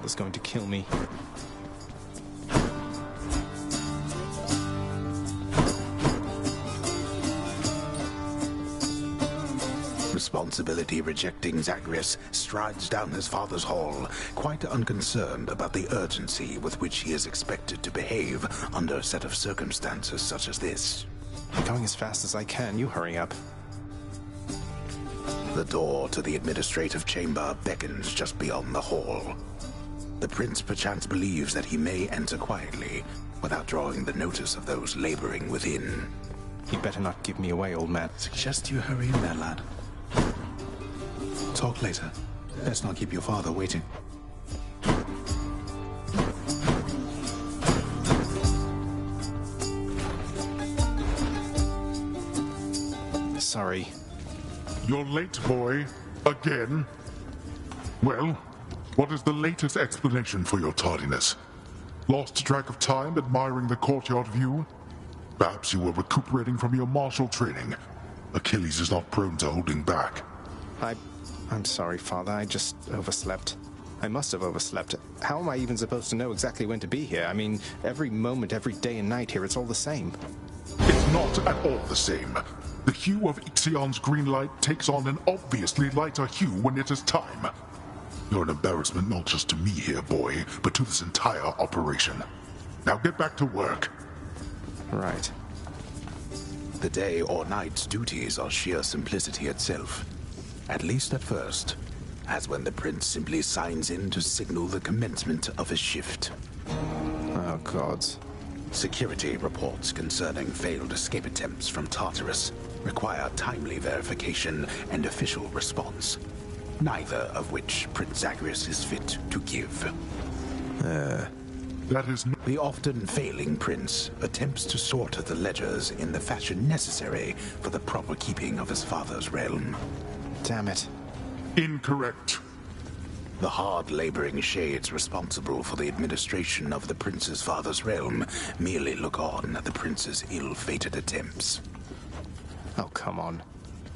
father's going to kill me. Responsibility-rejecting Zagreus strides down his father's hall, quite unconcerned about the urgency with which he is expected to behave under a set of circumstances such as this. I'm going as fast as I can. You hurry up. The door to the administrative chamber beckons just beyond the hall. The prince perchance believes that he may enter quietly, without drawing the notice of those laboring within. You better not give me away, old man. Suggest you hurry in there, lad. Talk later. Let's not keep your father waiting. Sorry. You're late, boy. Again? Well, what is the latest explanation for your tardiness? Lost track of time admiring the courtyard view? Perhaps you were recuperating from your martial training. Achilles is not prone to holding back. I'm sorry, Father. I just overslept. I must have overslept. How am I even supposed to know exactly when to be here? I mean, every moment, every day and night here, it's all the same. It's not at all the same. The hue of Ixion's green light takes on an obviously lighter hue when it is time. You're an embarrassment not just to me here, boy, but to this entire operation. Now get back to work. Right. The day or night's duties are sheer simplicity itself. At least at first, as when the prince simply signs in to signal the commencement of his shift. Oh, gods. Security reports concerning failed escape attempts from Tartarus require timely verification and official response, neither of which Prince Zagreus is fit to give. That is The often failing prince attempts to sort the ledgers in the fashion necessary for the proper keeping of his father's realm. Damn it. incorrect. The hard-laboring shades responsible for the administration of the prince's father's realm merely look on at the prince's ill-fated attempts. Oh, come on.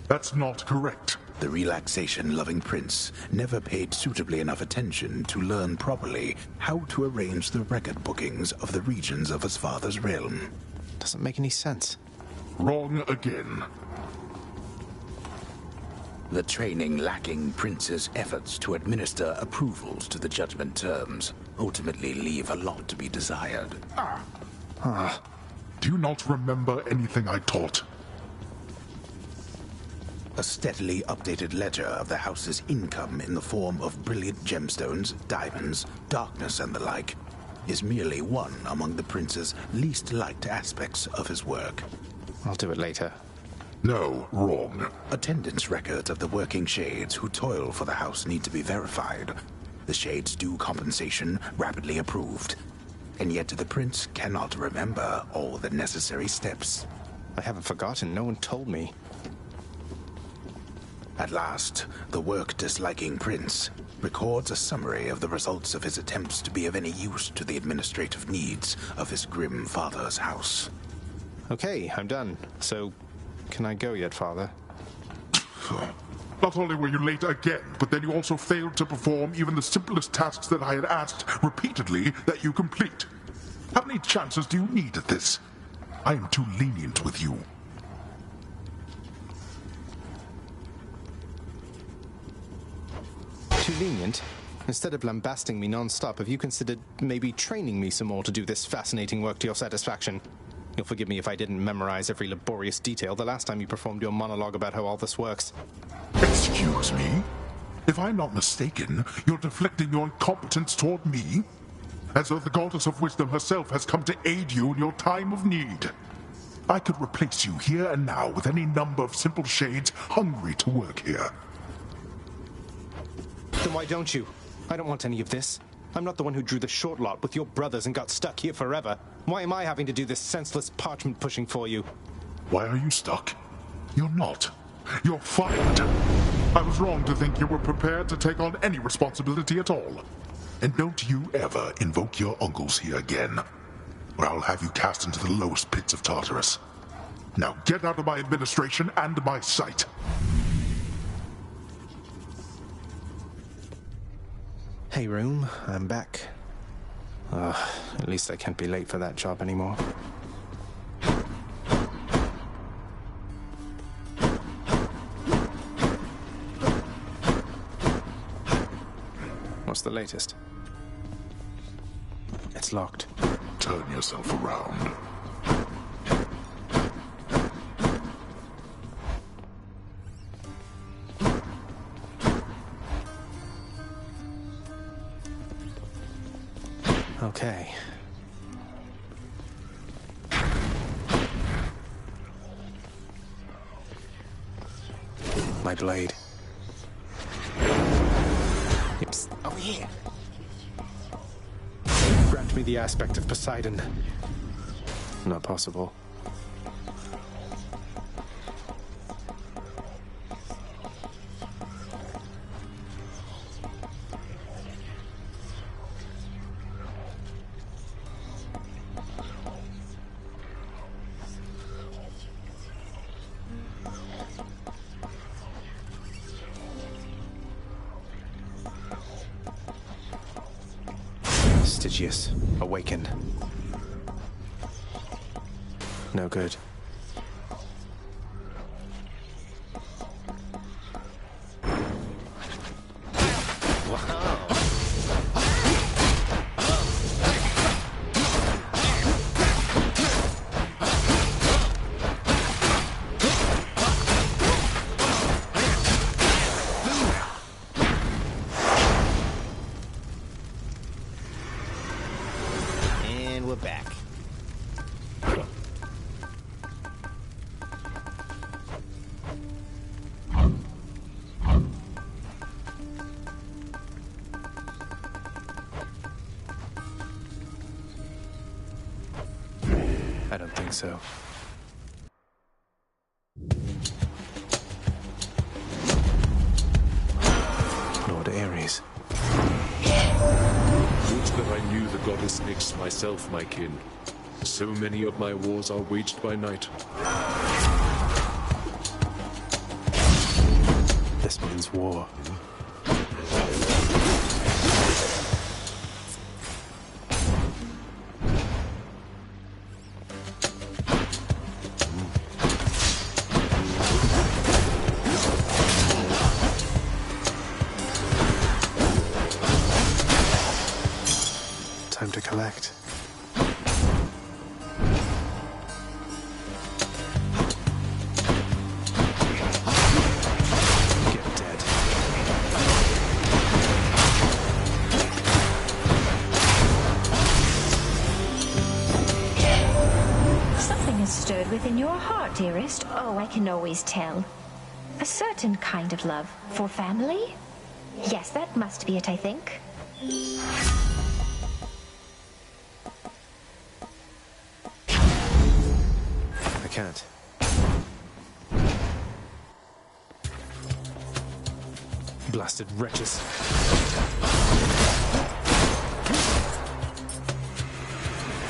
That's not correct. The relaxation-loving prince never paid suitably enough attention to learn properly how to arrange the record bookings of the regions of his father's realm. Doesn't make any sense. Wrong again. The training-lacking prince's efforts to administer approvals to the judgment terms ultimately leave a lot to be desired. Do you not remember anything I taught? A steadily updated ledger of the house's income in the form of brilliant gemstones, diamonds, darkness, and the like is merely one among the prince's least liked aspects of his work. I'll do it later. No, wrong. Attendance records of the working shades who toil for the house need to be verified. The shades' due compensation rapidly approved. And yet the prince cannot remember all the necessary steps. I haven't forgotten. No one told me. At last, the work-disliking prince records a summary of the results of his attempts to be of any use to the administrative needs of his grim father's house. Okay, I'm done. So, can I go yet, Father? Not only were you late again, but then you also failed to perform even the simplest tasks that I had asked repeatedly that you complete. How many chances do you need at this? I am too lenient with you. Too lenient? Instead of lambasting me non-stop, have you considered maybe training me some more to do this fascinating work to your satisfaction? You'll forgive me if I didn't memorize every laborious detail the last time you performed your monologue about how all this works. Excuse me? If I'm not mistaken, you're deflecting your incompetence toward me? As though the goddess of wisdom herself has come to aid you in your time of need. I could replace you here and now with any number of simple shades hungry to work here. Then why don't you? I don't want any of this. I'm not the one who drew the short lot with your brothers and got stuck here forever. Why am I having to do this senseless parchment pushing for you? Why are you stuck? You're not. You're fired. I was wrong to think you were prepared to take on any responsibility at all. And don't you ever invoke your uncles here again, or I'll have you cast into the lowest pits of Tartarus. Now get out of my administration and my sight. Hey, room. I'm back. At least I can't be late for that job anymore. What's the latest? It's locked. Turn yourself around. Okay. My blade. Oops. Over here. Grant me the aspect of Poseidon. Not possible. Stygius, awaken. No good. And we're back. I don't think so. Lord Ares. Would that I knew the goddess Nyx myself, my kin. So many of my wars are waged by night. This means war. Time to collect. Get dead. Something has stirred within your heart, dearest. Oh, I can always tell. A certain kind of love for family? Yes, that must be it, I think. I can't. Blasted wretches.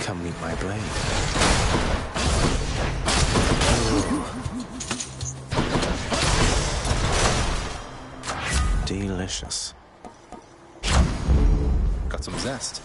Come meet my blade. Delicious. Got some zest.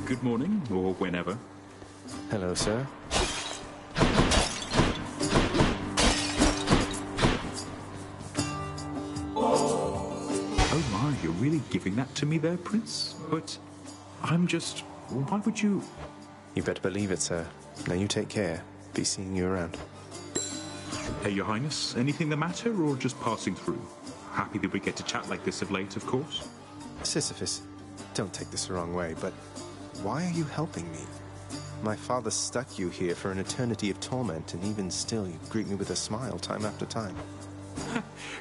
Good morning, or whenever. Hello, sir. Oh my, you're really giving that to me there, Prince? But I'm just... Why would you... You better believe it, sir. Now you take care. Be seeing you around. Hey, Your Highness, anything the matter, or just passing through? Happy that we get to chat like this of late, of course. Sisyphus, don't take this the wrong way, but why are you helping me? My father stuck you here for an eternity of torment, and even still you greet me with a smile time after time.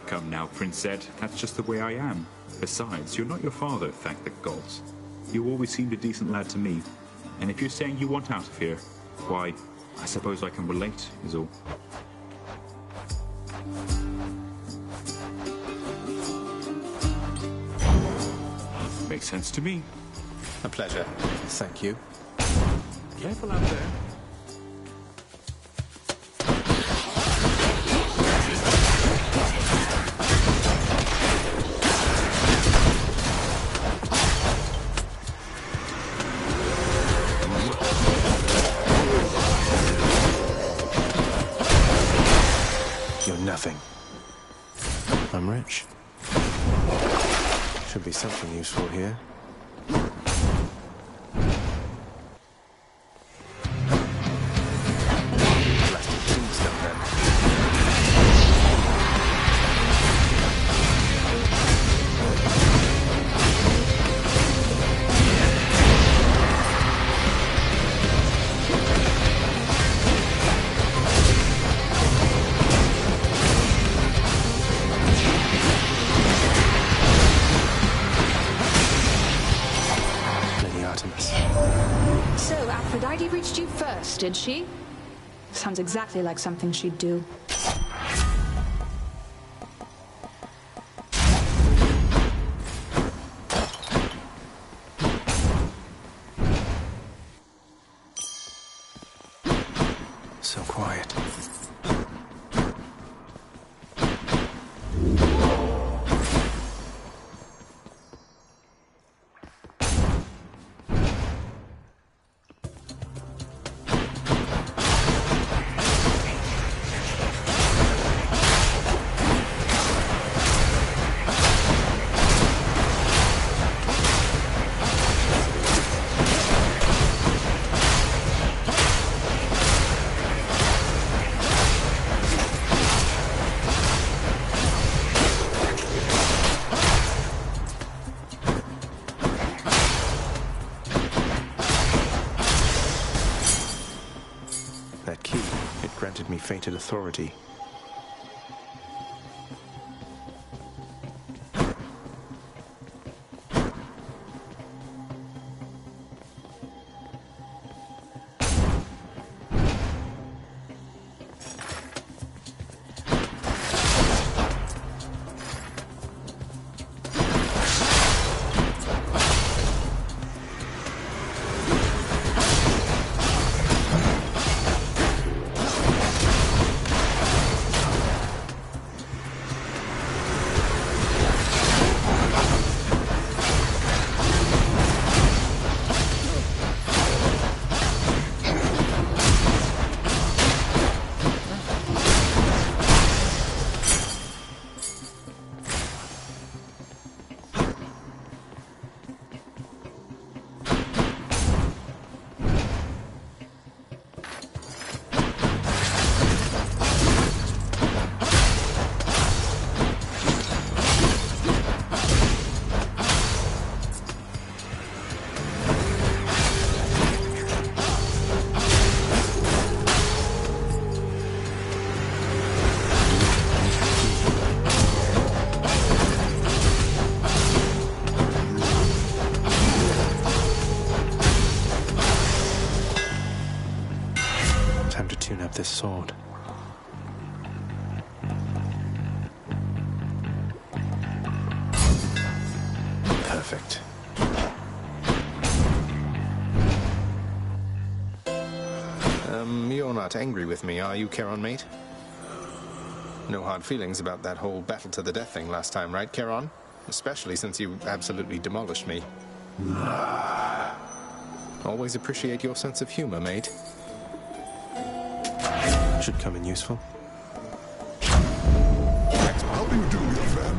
Come now, Prince Zed. That's just the way I am. Besides, you're not your father, thank the gods. You always seemed a decent lad to me. And if you're saying you want out of here, why, I suppose I can relate, is all. Makes sense to me. A pleasure. Thank you. Careful out there. You're nothing. I'm rich. Should be something useful here. Blasted tombstone, then. So, Aphrodite reached you first, did she? Sounds exactly like something she'd do. So quiet. That key, it granted me fated authority. Time to tune up this sword. Perfect. You're not angry with me, are you, Charon, mate? No hard feelings about that whole battle to the death thing last time, right, Charon? Especially since you absolutely demolished me. Always appreciate your sense of humor, mate. Should come in useful. How do you do, young man?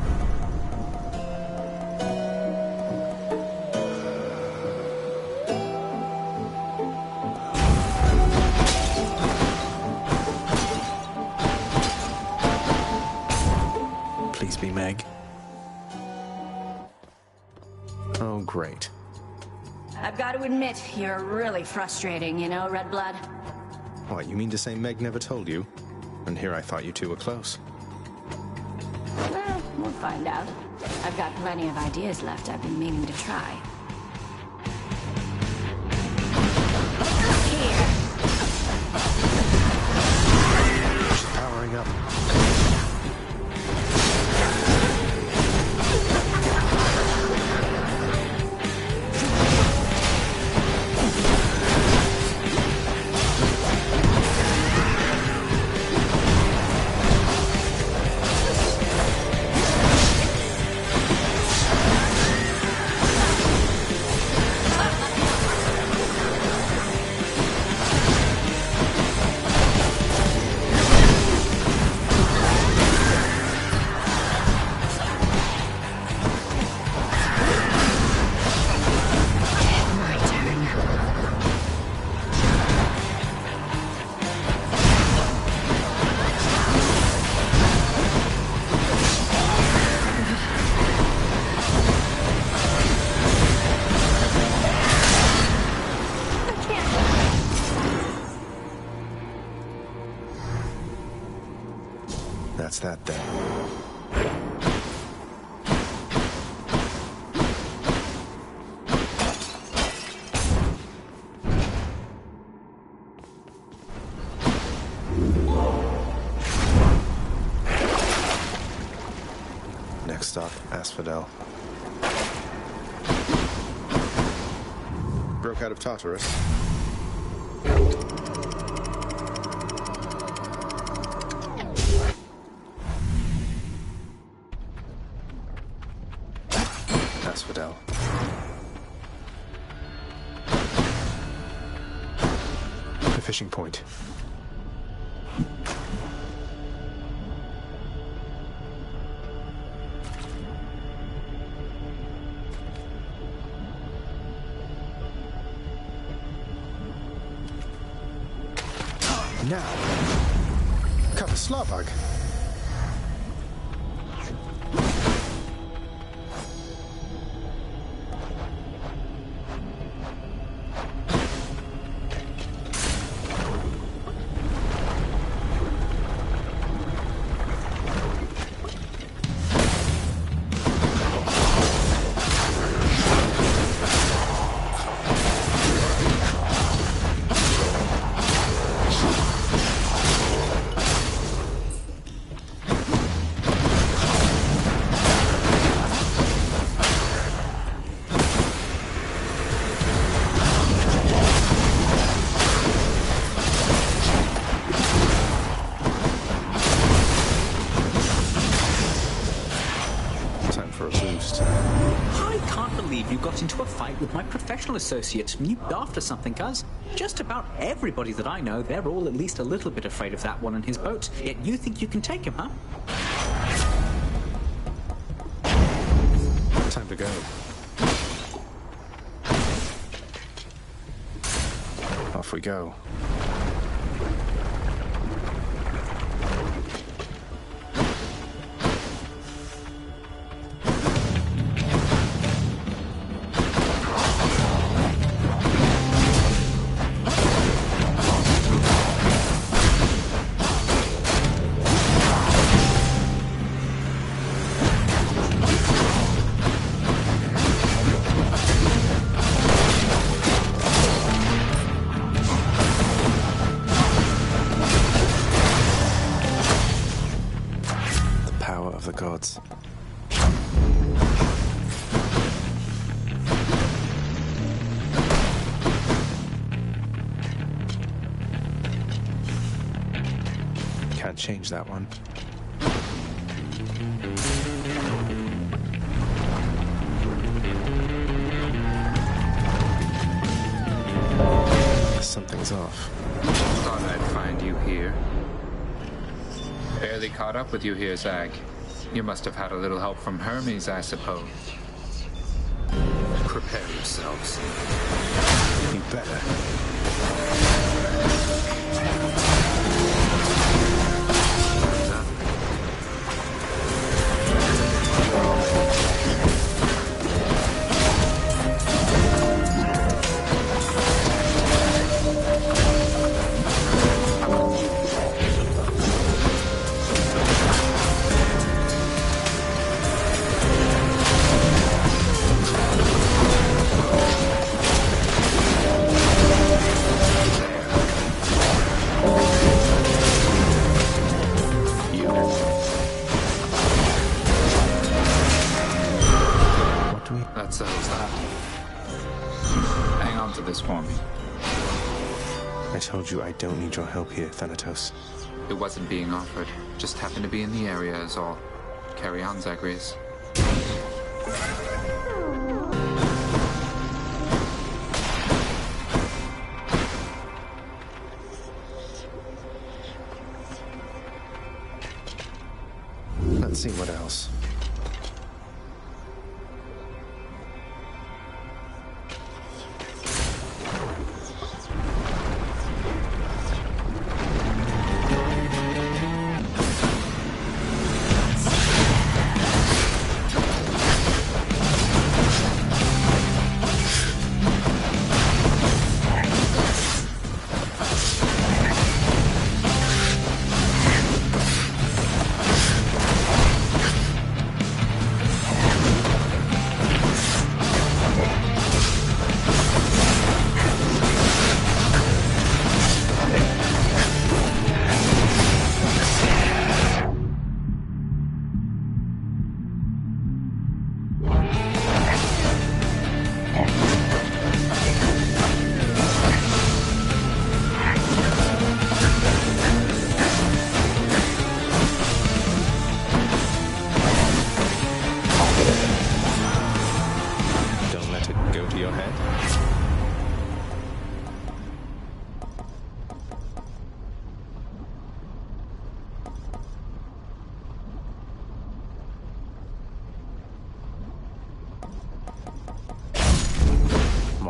Please be Meg. Oh, great. I've got to admit, you're really frustrating, you know, Redblood. What, you mean to say Meg never told you? And here I thought you two were close. find out. I've got plenty of ideas left I've been meaning to try. Here. She's powering up. That's that then. Next stop, Asphodel. Broke out of Tartarus. Asphodel. The fishing point. Now, Kapaslavag. Into a fight with my professional associate. You after something, cuz? Just about everybody that I know, they're all at least a little bit afraid of that one and his boat. Yet you think you can take him, huh? Time to go. Off we go. The gods. Can't change that one. Something's off. Thought I'd find you here. Barely caught up with you here, Zag. You must have had a little help from Hermes, I suppose. Prepare yourselves. You better. That settles that. Hang on to this for me. I told you I don't need your help here, Thanatos. It wasn't being offered. Just happened to be in the area is all. Carry on, Zagreus. Let's see what else.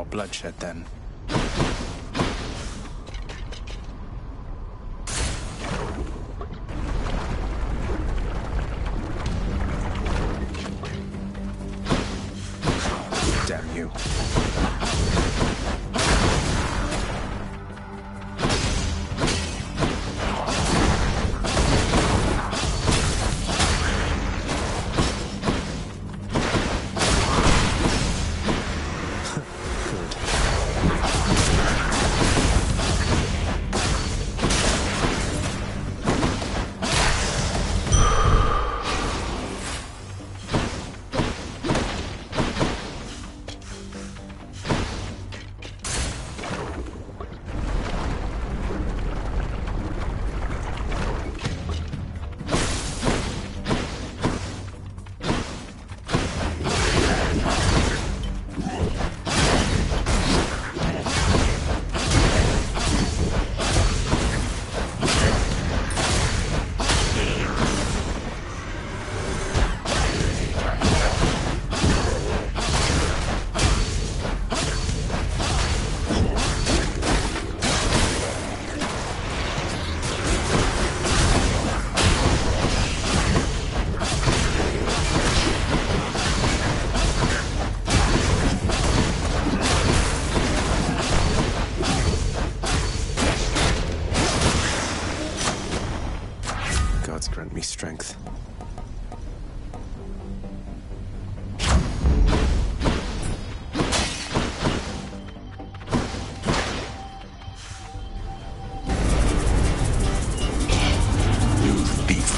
Bloodshed, then. Damn you. Grant me strength. You thief.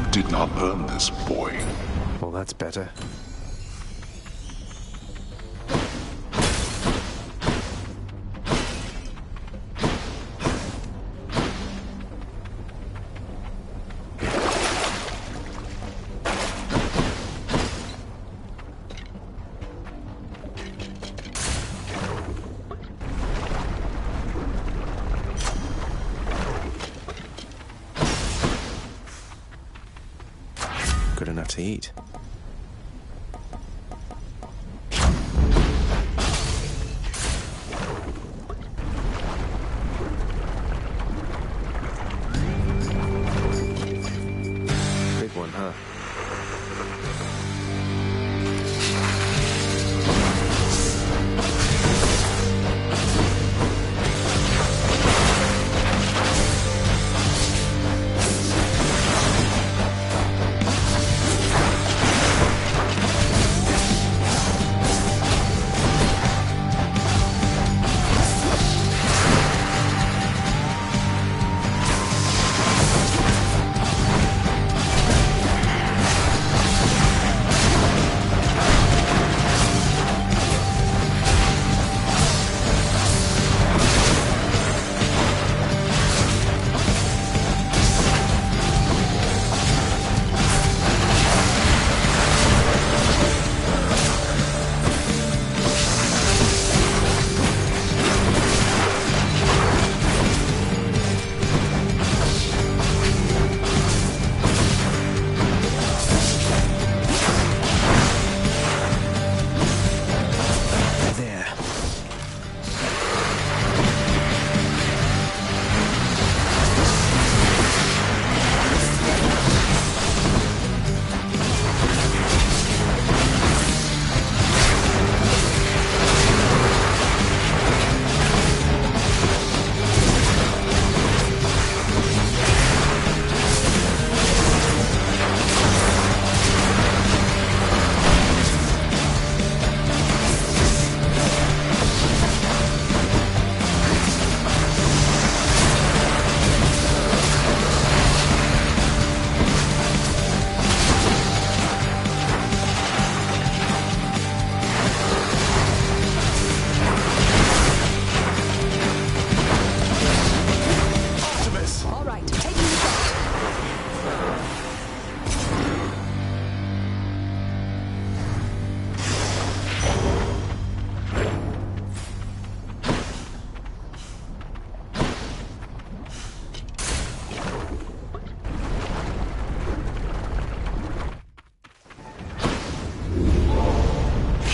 You did not earn this, boy. Well, that's better. Good enough to eat. Big one, huh?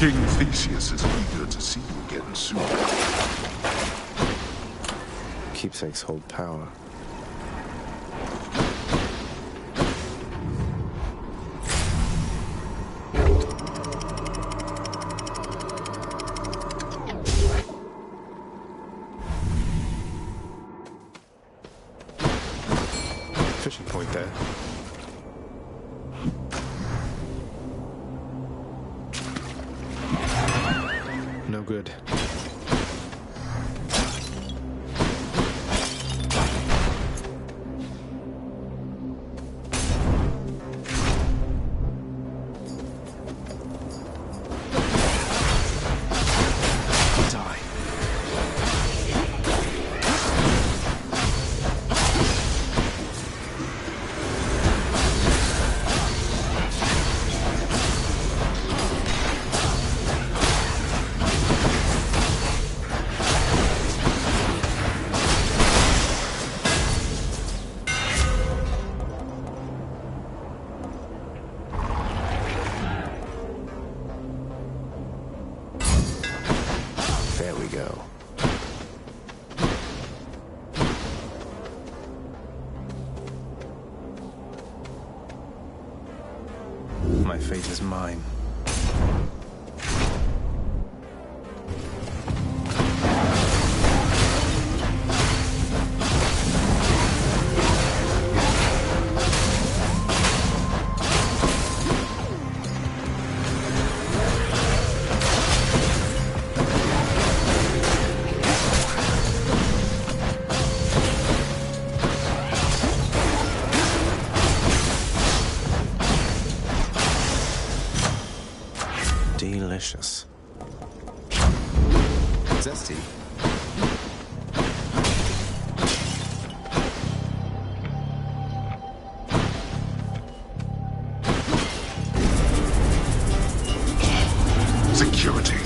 King Theseus is eager to see you again soon. Keepsakes hold power. Fishing point there. No good. There we go. My fate is mine. Delicious. Zesty. Security.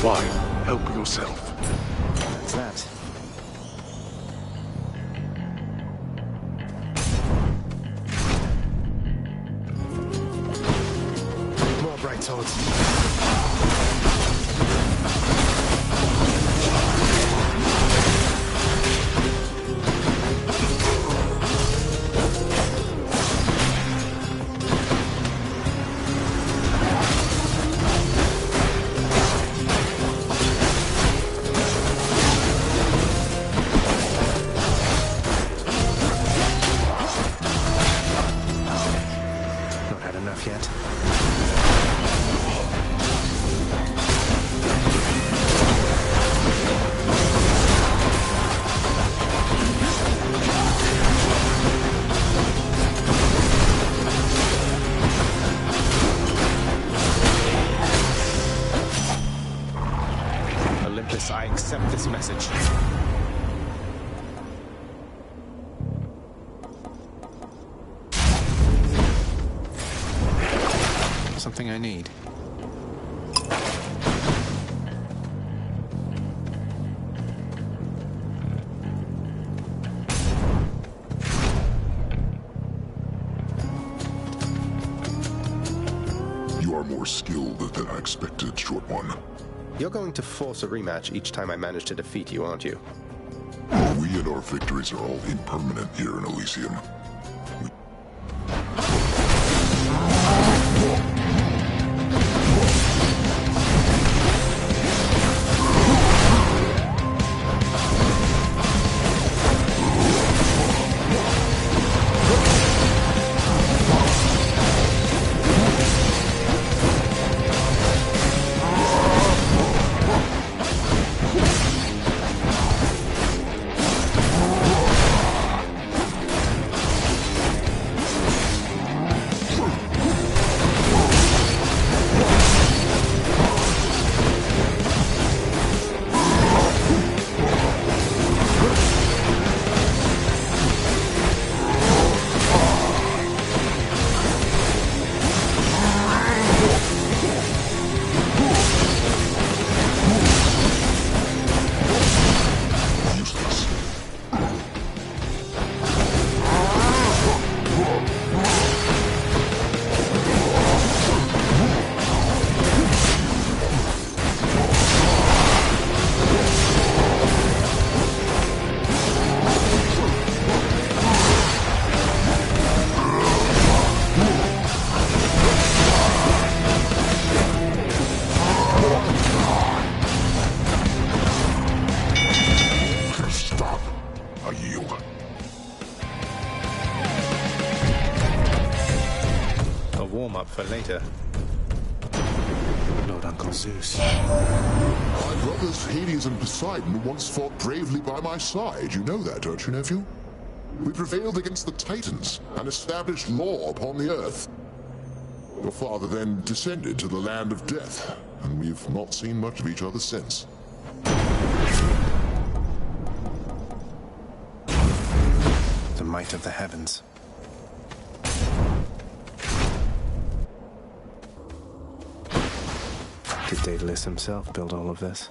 Why? Help yourself. That's that. More bright swords. Yet. Olympus, I accept this message. Something I need. You are more skilled than I expected, Short One. You're going to force a rematch each time I manage to defeat you, aren't you? We and our victories are all impermanent here in Elysium. for later. Lord Uncle Zeus. My brothers Hades and Poseidon once fought bravely by my side. You know that, don't you, nephew? We prevailed against the Titans and established law upon the earth. Your father then descended to the land of death, and we've not seen much of each other since. The might of the heavens. Did Daedalus himself build all of this?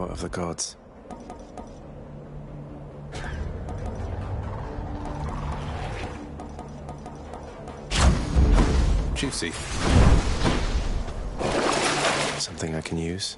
Of the gods. Juicy. Something I can use.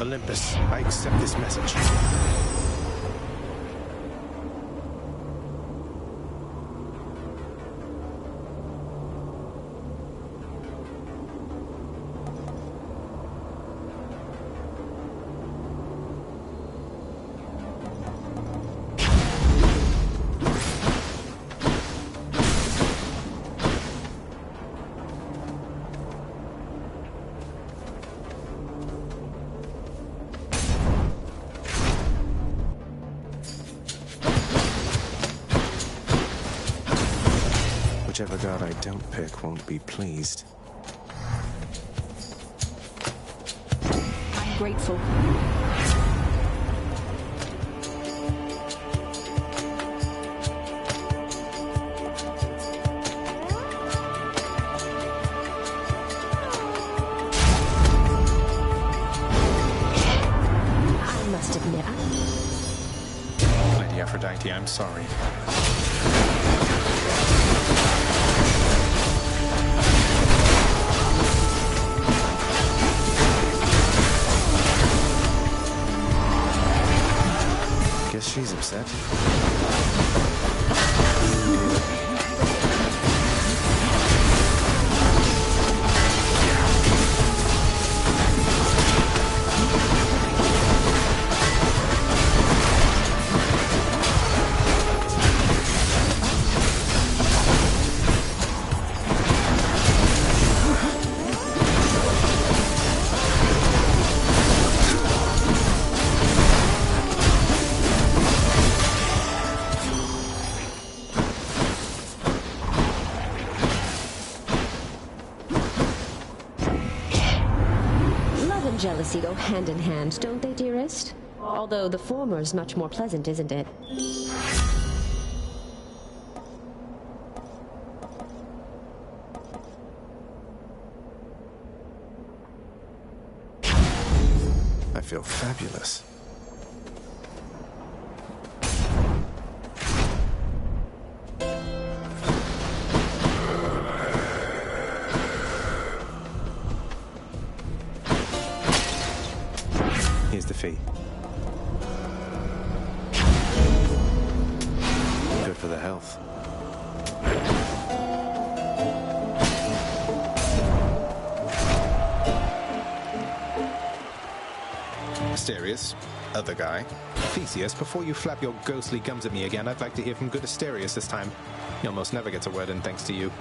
Olympus, I accept this message. Whichever god I don't pick won't be pleased. I'm grateful. I must admit. Lady Aphrodite, I'm sorry. Guess she's upset. diplomacy go hand in hand, don't they, dearest? Although the former is much more pleasant, isn't it? I feel fabulous. Here's the fee. Good for the health. Asterius, other guy. Theseus, before you flap your ghostly gums at me again, I'd like to hear from good Asterius this time. He almost never gets a word in thanks to you.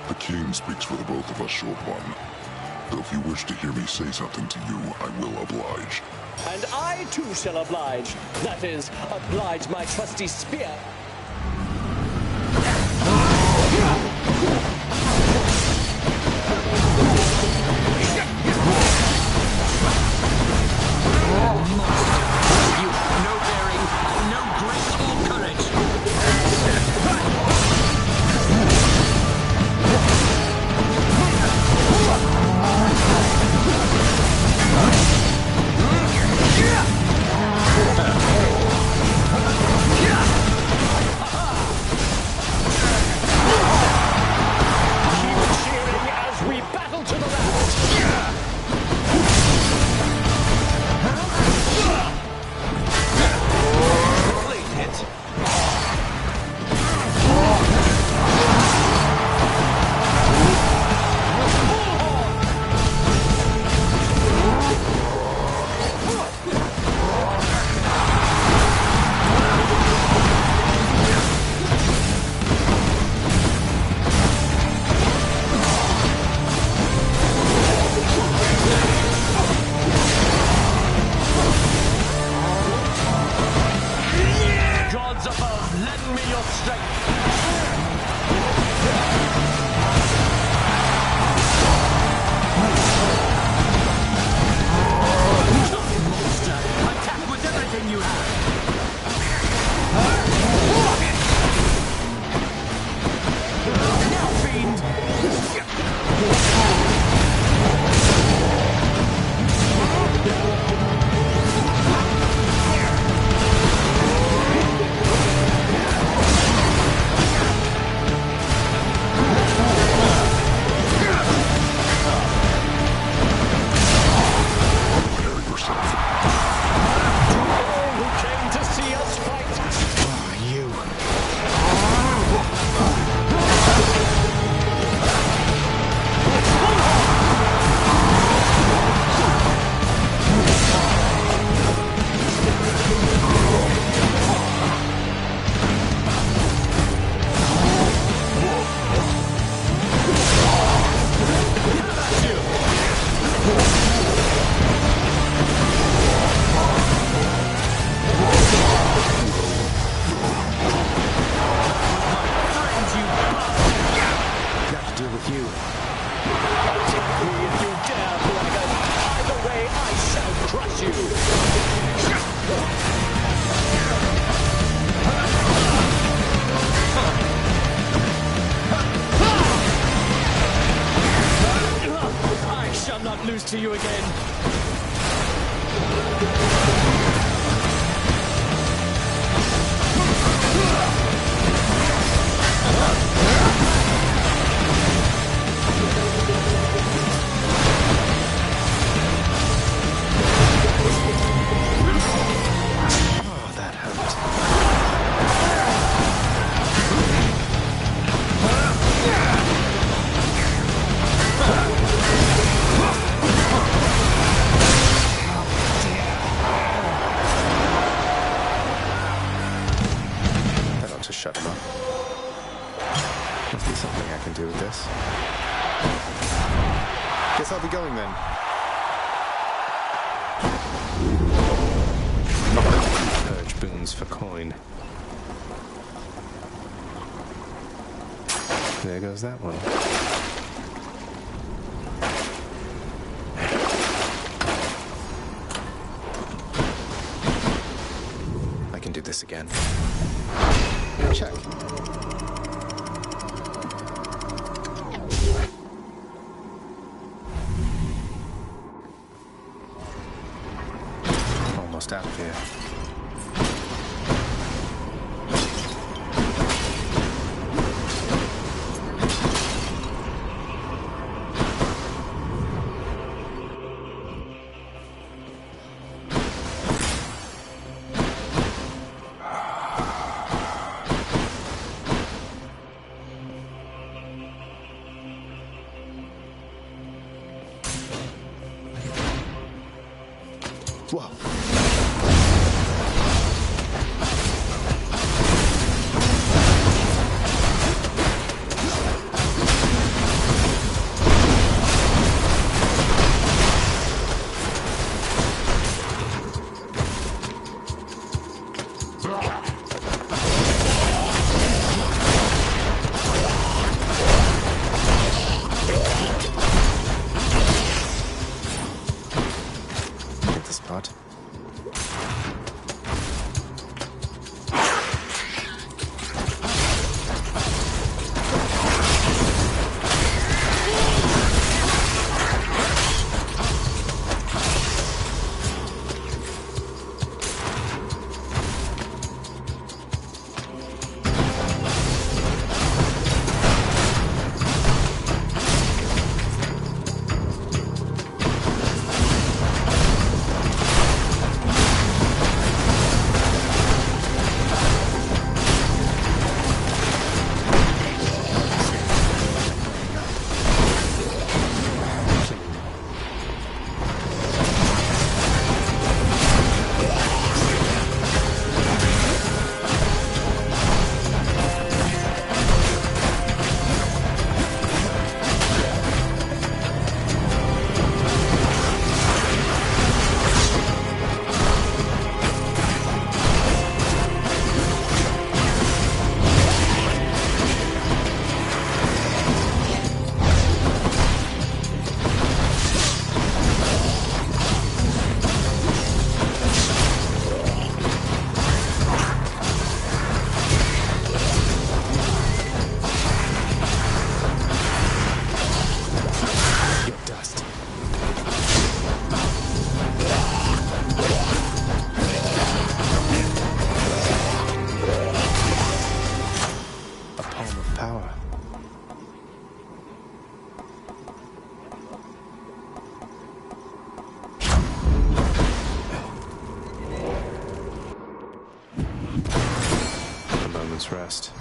The king speaks for the both of us, short one. Though if you wish to hear me say something to you, I will oblige. And I too shall oblige. That is, oblige my trusty spear. You have no bearing, no grace or courage. Keep cheering as we battle to the last. Gods above, lend me your strength. Monster, attack with everything you have. Now, fiend. Who came to see us fight? You. Got to deal with you. Attack me if you dare, dragon. Either way, I shall crush you. I shall not lose to you again. Oh, that hurt. That ought to shut him up. Must be something I can do with this. Guess I'll be going then. Purge boons for coin. There goes that one. this again. Check. Almost out of here. Whoa. Hit the spot. Rest.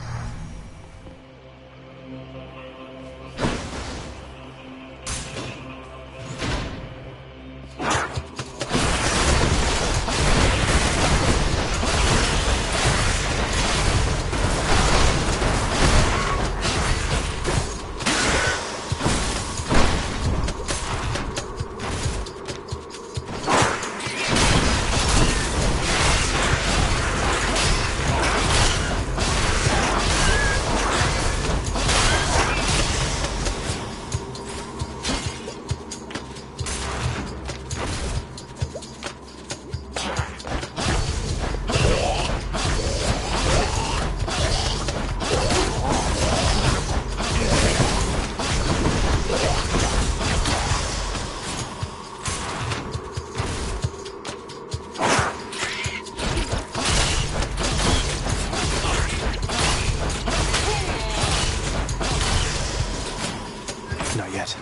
Not yet.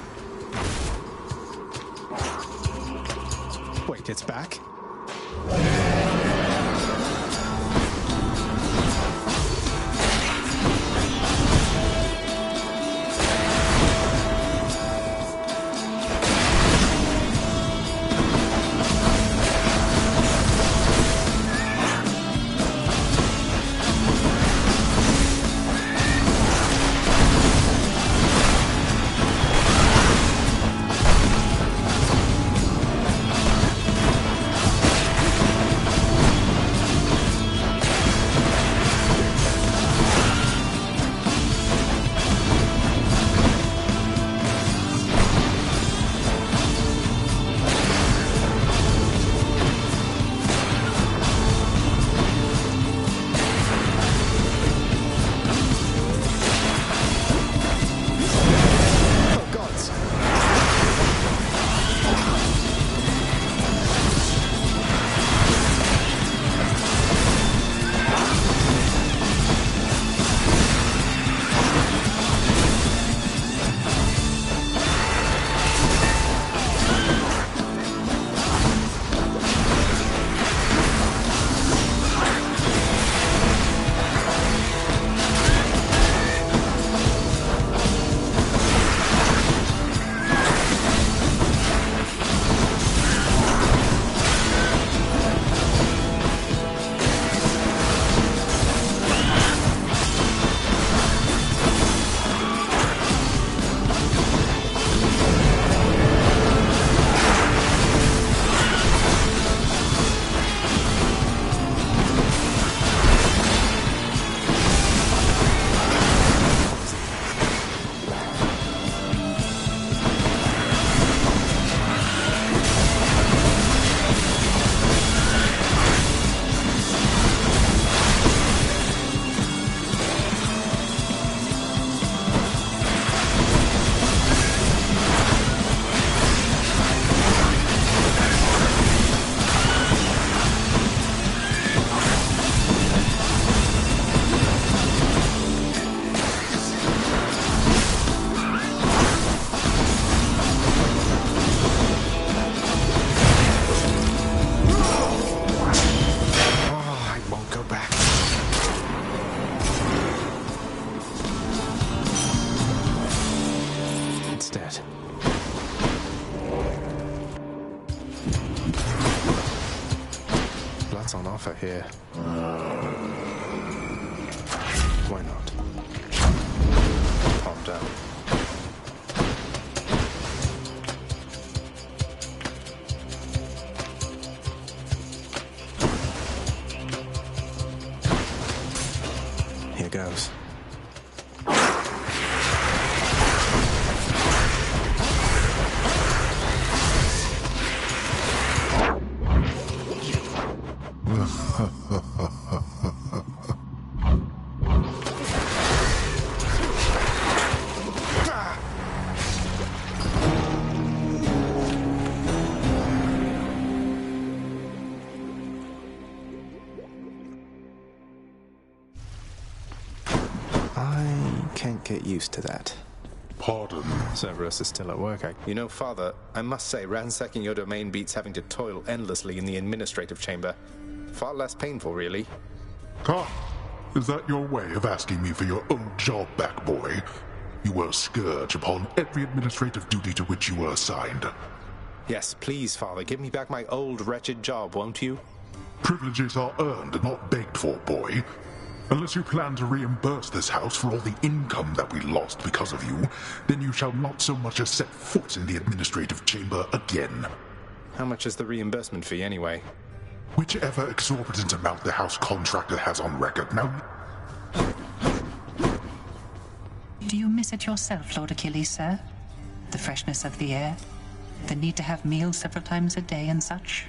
Wait, it's back? her here. Why not? Calm down. Here goes. Get used to that. Pardon? Cerberus is still at work. You know, Father, I must say, ransacking your domain beats having to toil endlessly in the administrative chamber. Far less painful, really. Ah, is that your way of asking me for your old job back, boy? You were a scourge upon every administrative duty to which you were assigned. Yes, please, Father, give me back my old, wretched job, won't you? Privileges are earned and not begged for, boy. Unless you plan to reimburse this house for all the income that we lost because of you, then you shall not so much as set foot in the administrative chamber again. How much is the reimbursement fee, anyway? Whichever exorbitant amount the house contractor has on record. Now... Do you miss it yourself, Lord Achilles, sir? The freshness of the air? The need to have meals several times a day and such?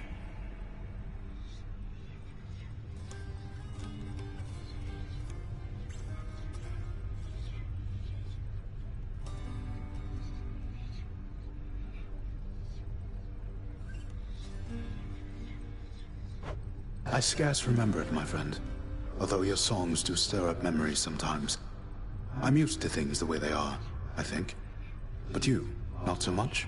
I scarce remember it, my friend. Although your songs do stir up memories sometimes. I'm used to things the way they are, I think. But you, not so much?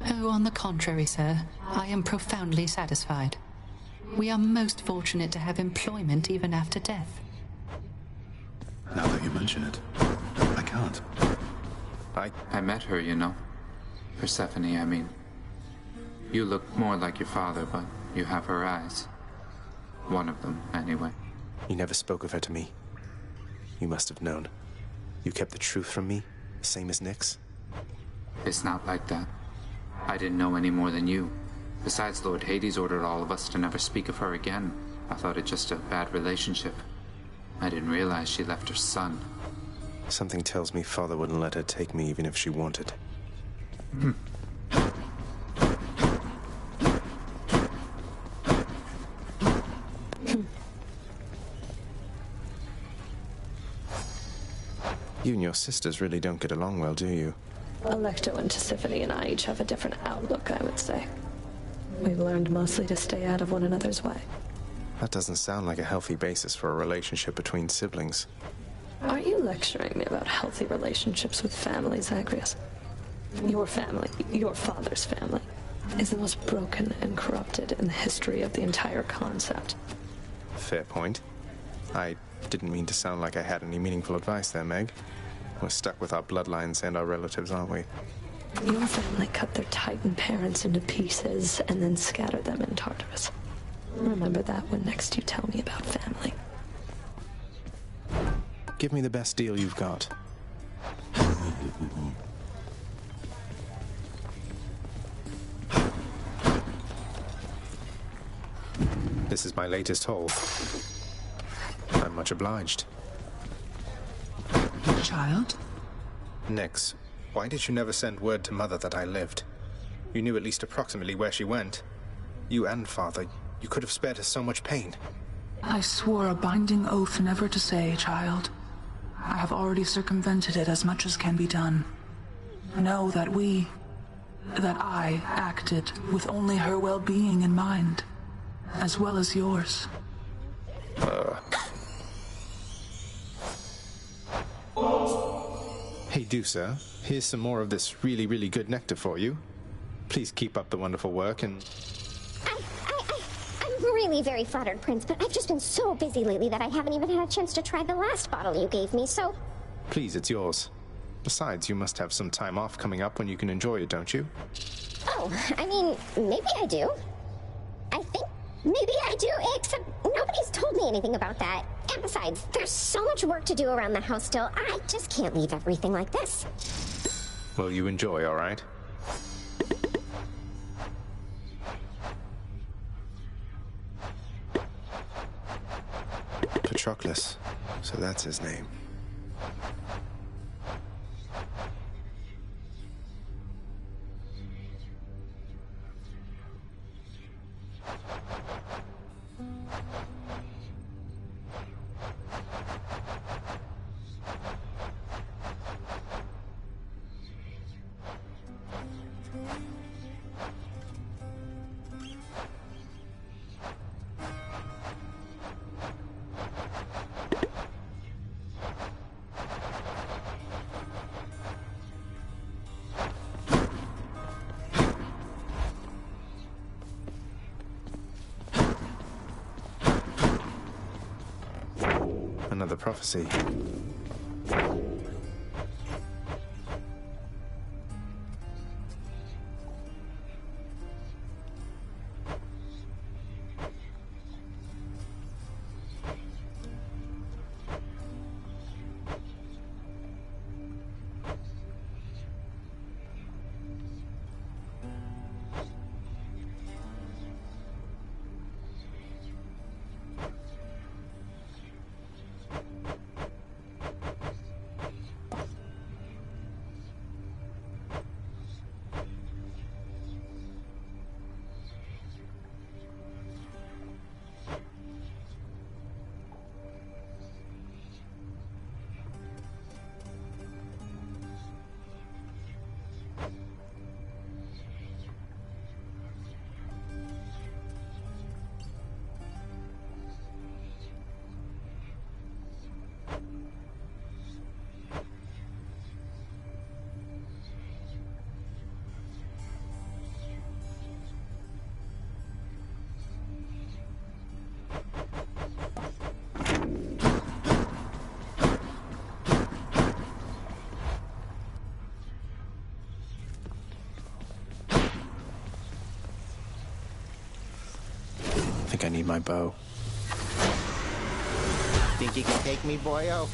Oh, on the contrary, sir. I am profoundly satisfied. We are most fortunate to have employment even after death. Now that you mention it, I can't. I met her, you know. Persephone, I mean. You look more like your father, but you have her eyes. One of them, anyway. You never spoke of her to me. You must have known. You kept the truth from me, same as Nyx. It's not like that. I didn't know any more than you. Besides, Lord Hades ordered all of us to never speak of her again. I thought it just a bad relationship. I didn't realize she left her son. Something tells me Father wouldn't let her take me even if she wanted. You and your sisters really don't get along well, do you? Alecto and Tisiphone and I each have a different outlook, I would say. We've learned mostly to stay out of one another's way. That doesn't sound like a healthy basis for a relationship between siblings. Aren't you lecturing me about healthy relationships with families, Zagreus? Your family, your father's family, is the most broken and corrupted in the history of the entire concept. Fair point. I didn't mean to sound like I had any meaningful advice there, Meg. We're stuck with our bloodlines and our relatives, aren't we? Your family cut their Titan parents into pieces and then scattered them in Tartarus. Remember that when next you tell me about family. Give me the best deal you've got. This is my latest haul. I'm much obliged. Child? Nyx, why did you never send word to Mother that I lived? You knew at least approximately where she went. You and Father, you could have spared her so much pain. I swore a binding oath never to say, child. I have already circumvented it as much as can be done. Know that I acted with only her well-being in mind, as well as yours. Hey, Dusa, here's some more of this really, really good nectar for you. Please keep up the wonderful work and... I'm really very flattered, Prince, but I've just been so busy lately that I haven't even had a chance to try the last bottle you gave me, so... Please, it's yours. Besides, you must have some time off coming up when you can enjoy it, don't you? Oh, I mean, maybe I do. I think Maybe I do, except nobody's told me anything about that. And besides, there's so much work to do around the house still. I just can't leave everything like this. Well, you enjoy, all right? Patroclus. So that's his name. Another prophecy. I think I need my bow. Think you can take me, boyo?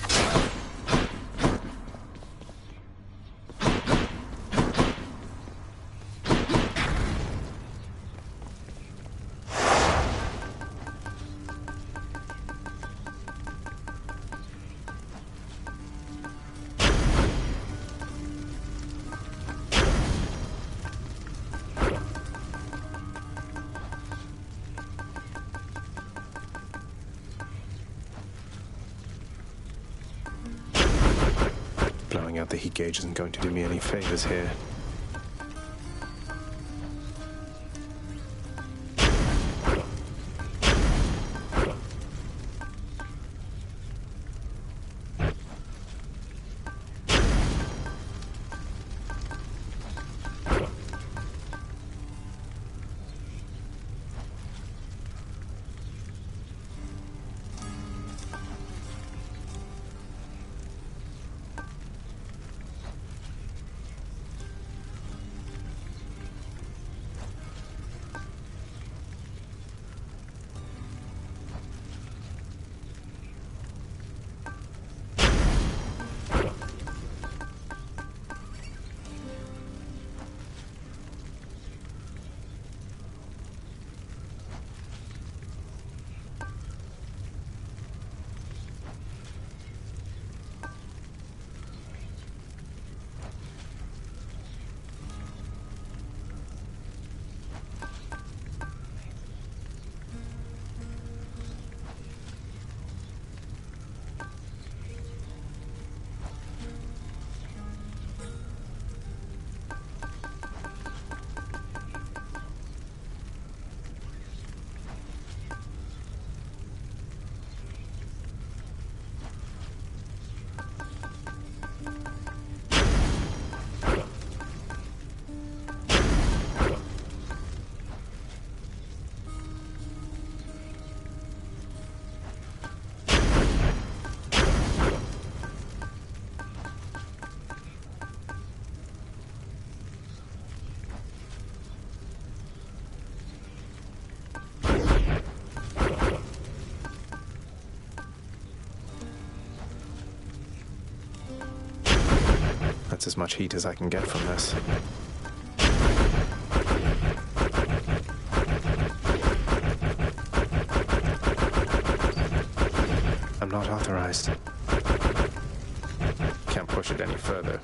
Blowing out the heat gauge isn't going to do me any favors here. That's as much heat as I can get from this. I'm not authorized. Can't push it any further.